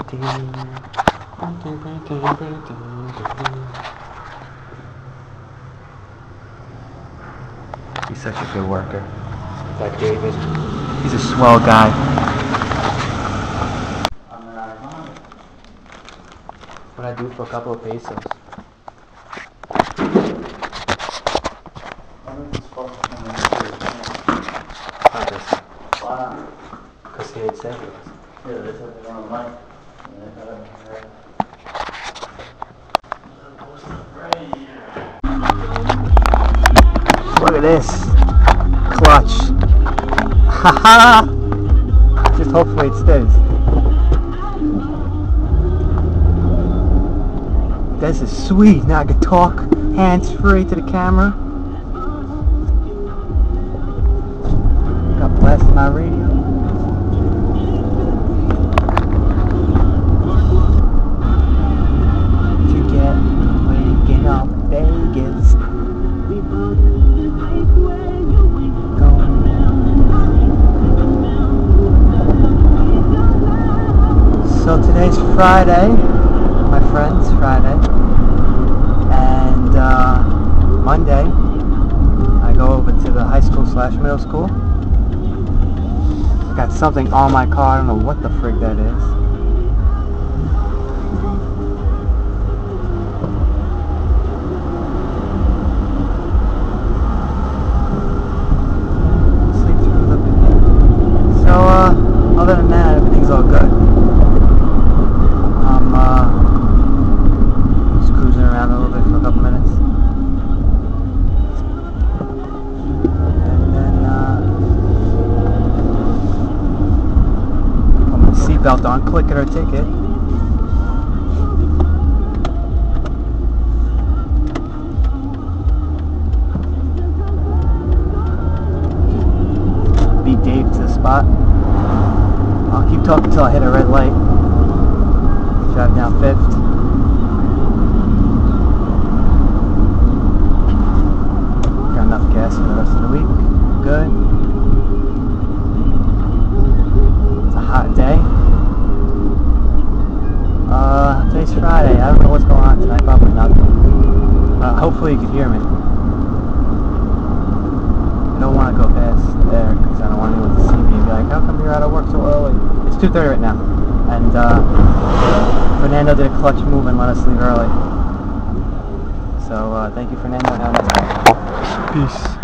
He's such a good worker. That David. He's a swell guy. What I do for a couple of pesos. Because he had said it. Yeah, they said they want a mic. Look at this. Clutch. Haha! Just hopefully it stays. This is sweet. Now I can talk hands-free to the camera. Got blasting my radio. To get waking up Vegas. So today's Friday, my friends, Friday, and Monday I go over to the high school / middle school. I got something on my car, I don't know what the frig that is. Sleep through the beginning. So other than that, everything's all good. Just cruising around a little bit for a couple minutes. And then put my seatbelt on, click it or ticket. Beat Dave to the spot. I'll keep talking until I hit a red light. Drive down 5th. Got enough gas for the rest of the week. Good. It's a hot day. Today's Friday. I don't know what's going on tonight. Probably nothing. Hopefully you can hear me. I don't want to go past there because I don't want anyone to see me and be like, how come you're out of work so early? It's 2:30 right now. And Fernando did a clutch move and let us leave early. So thank you, Fernando, and have a nice day. Peace.